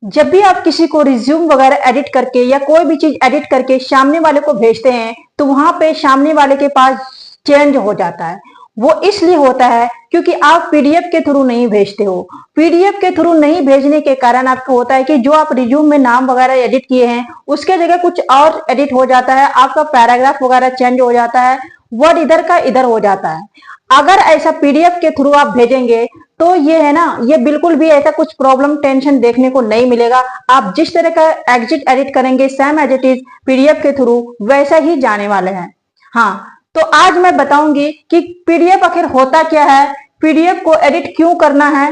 जब भी आप किसी को रिज्यूम वगैरह एडिट करके या कोई भी चीज एडिट करके सामने वाले को भेजते हैं तो वहां पे सामने वाले के पास चेंज हो जाता है। वो इसलिए होता है क्योंकि आप पीडीएफ के थ्रू नहीं भेजते हो। पीडीएफ के थ्रू नहीं भेजने के कारण आपको होता है कि जो आप रिज्यूम में नाम वगैरह एडिट किए हैं उसके जगह कुछ और एडिट हो जाता है, आपका पैराग्राफ वगैरह चेंज हो जाता है, वर्ड इधर का इधर हो जाता है। अगर ऐसा पीडीएफ के थ्रू आप भेजेंगे तो ये है ना, ये बिल्कुल भी ऐसा कुछ प्रॉब्लम टेंशन देखने को नहीं मिलेगा। आप जिस तरह का एग्जिट एडिट करेंगे same as it is PDF के थ्रू वैसा ही जाने वाले हैं। हाँ, तो आज मैं बताऊंगी कि पीडीएफ आखिर होता क्या है, पीडीएफ को एडिट क्यों करना है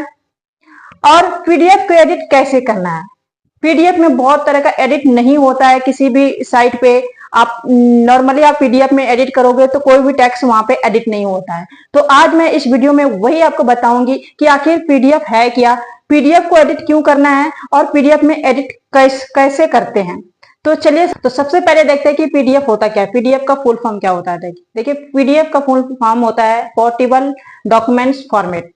और पीडीएफ को एडिट कैसे करना है। पीडीएफ में बहुत तरह का एडिट नहीं होता है किसी भी साइट पे। आप नॉर्मली आप पीडीएफ में एडिट करोगे तो कोई भी टेक्स्ट वहां पे एडिट नहीं होता है। तो आज मैं इस वीडियो में वही आपको बताऊंगी कि आखिर पीडीएफ है क्या, पीडीएफ को एडिट क्यों करना है और पीडीएफ में एडिट कैसे करते हैं। तो चलिए, तो सबसे पहले देखते हैं कि पीडीएफ होता क्या है, पीडीएफ का फुल फॉर्म क्या होता है। देखिए पीडीएफ का फुल फॉर्म होता है पोर्टेबल डॉक्यूमेंट्स फॉर्मेट।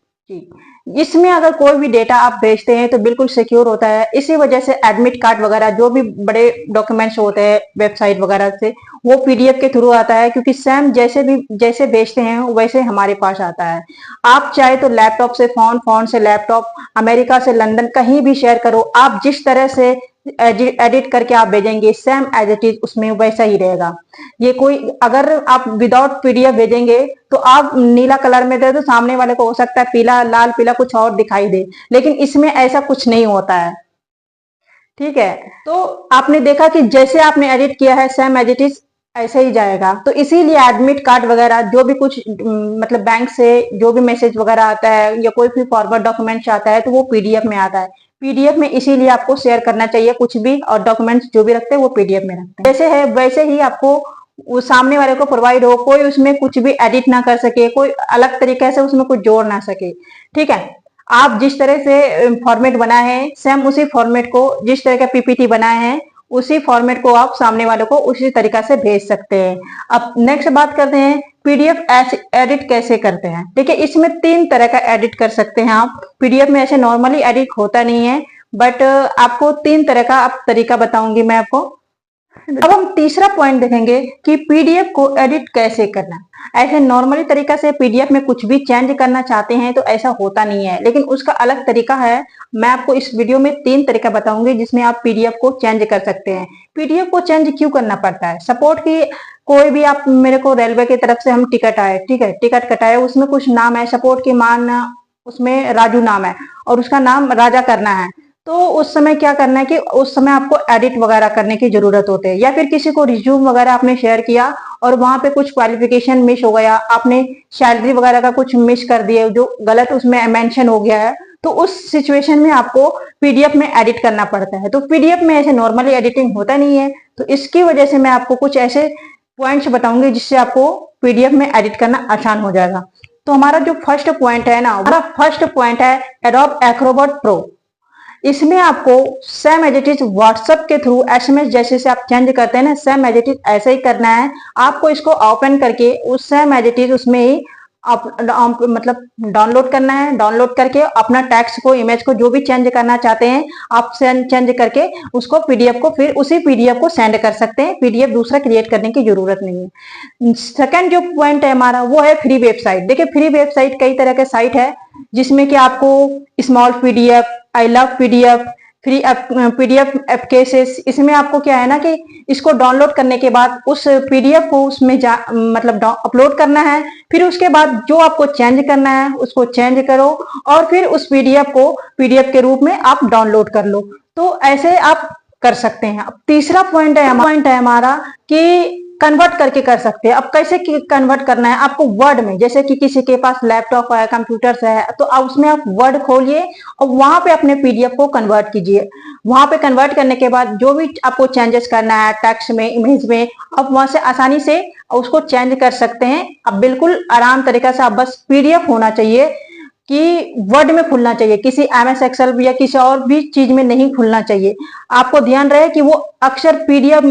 इसमें अगर कोई भी डेटा आप भेजते हैं तो बिल्कुल सिक्योर होता है। इसी वजह से एडमिट कार्ड वगैरह जो भी बड़े डॉक्यूमेंट्स होते हैं वेबसाइट वगैरह से वो पीडीएफ के थ्रू आता है, क्योंकि सेम जैसे भेजते हैं वैसे हमारे पास आता है। आप चाहे तो लैपटॉप से फोन, फोन से लैपटॉप, अमेरिका से लंदन, कहीं भी शेयर करो, आप जिस तरह से एडिट करके आप भेजेंगे सेम एज इट इज उसमें वैसा ही रहेगा। ये कोई अगर आप विदाउट पीडीएफ भेजेंगे तो आप नीला कलर में दे तो सामने वाले को हो सकता है पीला, लाल पीला कुछ और दिखाई दे, लेकिन इसमें ऐसा कुछ नहीं होता है। ठीक है, तो आपने देखा कि जैसे आपने एडिट किया है सेम एज इट इज ऐसे ही जाएगा। तो इसीलिए एडमिट कार्ड वगैरह जो भी कुछ मतलब बैंक से जो भी मैसेज वगैरह आता है या कोई भी फॉरवर्ड डॉक्यूमेंट्स आता है तो वो पीडीएफ में आता है। पीडीएफ में इसीलिए आपको शेयर करना चाहिए कुछ भी, और डॉक्यूमेंट्स जो भी रखते हैं वो पीडीएफ में रखते हैं। जैसे है वैसे ही आपको वो सामने वाले को प्रोवाइड हो, कोई उसमें कुछ भी एडिट ना कर सके, कोई अलग तरीके से उसमें कुछ जोड़ ना सके। ठीक है, आप जिस तरह से फॉर्मेट बनाए हैं सेम उसी फॉर्मेट को, जिस तरह का पीपीटी बनाए हैं उसी फॉर्मेट को आप सामने वाले को उसी तरीका से भेज सकते हैं। अब नेक्स्ट बात करते हैं पीडीएफ एडिट कैसे करते हैं। देखिए इसमें 3 तरह का एडिट कर सकते हैं आप। पीडीएफ में ऐसे नॉर्मली एडिट होता नहीं है, बट आपको 3 तरह का तरीका बताऊंगी मैं आपको। अब हम तीसरा पॉइंट देखेंगे कि पीडीएफ को एडिट कैसे करना। ऐसे नॉर्मली तरीका से पीडीएफ में कुछ भी चेंज करना चाहते हैं तो ऐसा होता नहीं है, लेकिन उसका अलग तरीका है। मैं आपको इस वीडियो में 3 तरीका बताऊंगी जिसमें आप पीडीएफ को चेंज कर सकते हैं। पीडीएफ को चेंज क्यों करना पड़ता है, सपोर्ट की कोई भी आप मेरे को रेलवे की तरफ से हम टिकट आए, ठीक है, टिकट कटाए, उसमें कुछ नाम है, सपोर्ट की मान उसमें राजू नाम है और उसका नाम राजा करना है। तो उस समय क्या करना है कि उस समय आपको एडिट वगैरह करने की जरूरत होती है, या फिर किसी को रिज्यूम वगैरह आपने शेयर किया और वहां पे कुछ क्वालिफिकेशन मिस हो गया, आपने सैलरी वगैरह का कुछ मिस कर दिया जो गलत उसमें मेंशन हो गया है, तो उस सिचुएशन में आपको पीडीएफ में एडिट करना पड़ता है। तो पीडीएफ में ऐसे नॉर्मली एडिटिंग होता नहीं है, तो इसकी वजह से मैं आपको कुछ ऐसे पॉइंट्स बताऊंगी जिससे आपको पीडीएफ में एडिट करना आसान हो जाएगा। तो हमारा जो फर्स्ट पॉइंट है ना, हमारा फर्स्ट पॉइंट है एडोब एक्रोबैट प्रो। इसमें आपको same as it is WhatsApp के थ्रू एसएमएस जैसे से आप चेंज करते हैं ना, सेम एज इट इज ऐसे ही करना है। आपको इसको ओपन करके उस सेम एज इट इज उसमें ही आप मतलब डाउनलोड करना है। डाउनलोड करके अपना टेक्स्ट को, इमेज को जो भी चेंज करना चाहते हैं आप चेंज करके उसको पीडीएफ को फिर उसी पीडीएफ को सेंड कर सकते हैं। पीडीएफ दूसरा क्रिएट करने की जरूरत नहीं है। सेकंड जो पॉइंट है हमारा वो है फ्री वेबसाइट। देखिए फ्री वेबसाइट कई तरह के साइट है जिसमें कि आपको small PDF, I love PDF, free PDF app cases, इसमें आपको क्या है ना कि इसको डाउनलोड करने के बाद उस पीडीएफ को उसमें मतलब अपलोड करना है, फिर उसके बाद जो आपको चेंज करना है उसको चेंज करो और फिर उस पीडीएफ को पीडीएफ के रूप में आप डाउनलोड कर लो। तो ऐसे आप कर सकते हैं। अब तीसरा पॉइंट है हमारा कि कन्वर्ट करके कर सकते हैं। अब कैसे कन्वर्ट करना है आपको वर्ड में, जैसे कि किसी के पास लैपटॉप है, कंप्यूटर है, तो उसमें आप वर्ड खोलिए और वहां पे अपने पीडीएफ को कन्वर्ट कीजिए। वहां पे कन्वर्ट करने के बाद जो भी आपको चेंजेस करना है टेक्स्ट में, इमेज में, आप वहां से आसानी से उसको चेंज कर सकते हैं। अब बिल्कुल आराम तरीका से, आप बस पीडीएफ होना चाहिए कि वर्ड में खुलना चाहिए, किसी एमएस एक्सेल या किसी और भी चीज में नहीं खुलना चाहिए। आपको ध्यान रहे कि वो अक्सर पीडीएफ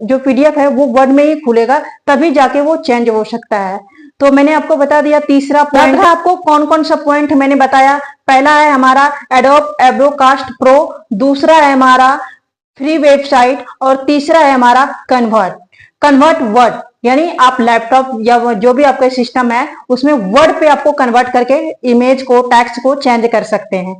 जो पीडीएफ है वो वर्ड में ही खुलेगा, तभी जाके वो चेंज हो सकता है। तो मैंने आपको बता दिया तीसरा पॉइंट। आपको कौन कौन सा पॉइंट मैंने बताया, पहला है हमारा एडोब एब्रोकास्ट प्रो, दूसरा है हमारा फ्री वेबसाइट और तीसरा है हमारा कन्वर्ट वर्ड, यानी आप लैपटॉप या जो भी आपका सिस्टम है उसमें वर्ड पे आपको कन्वर्ट करके इमेज को, टेक्स्ट को चेंज कर सकते हैं।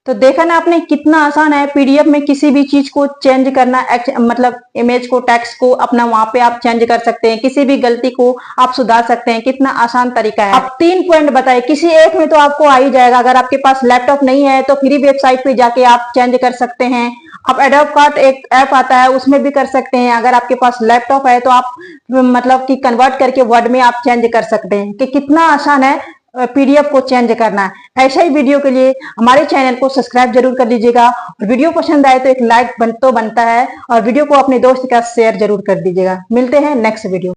तो देखा ना आपने कितना आसान है पीडीएफ में किसी भी चीज को चेंज करना, मतलब इमेज को, टेक्स्ट को अपना वहां पे आप चेंज कर सकते हैं, किसी भी गलती को आप सुधार सकते हैं, कितना आसान तरीका है। अब 3 पॉइंट बताए, किसी एक में तो आपको आ ही जाएगा। अगर आपके पास लैपटॉप नहीं है तो फ्री वेबसाइट पे जाके आप चेंज कर सकते हैं। आप एडोब कार्ट एक ऐप आता है उसमें भी कर सकते हैं। अगर आपके पास लैपटॉप है तो आप मतलब कि कन्वर्ट करके वर्ड में आप चेंज कर सकते हैं। कि कितना आसान है पीडीएफ को चेंज करना। ऐसा ही वीडियो के लिए हमारे चैनल को सब्सक्राइब जरूर कर लीजिएगा और वीडियो पसंद आए तो एक लाइक बनता है और वीडियो को अपने दोस्त के साथ शेयर जरूर कर दीजिएगा। मिलते हैं नेक्स्ट वीडियो।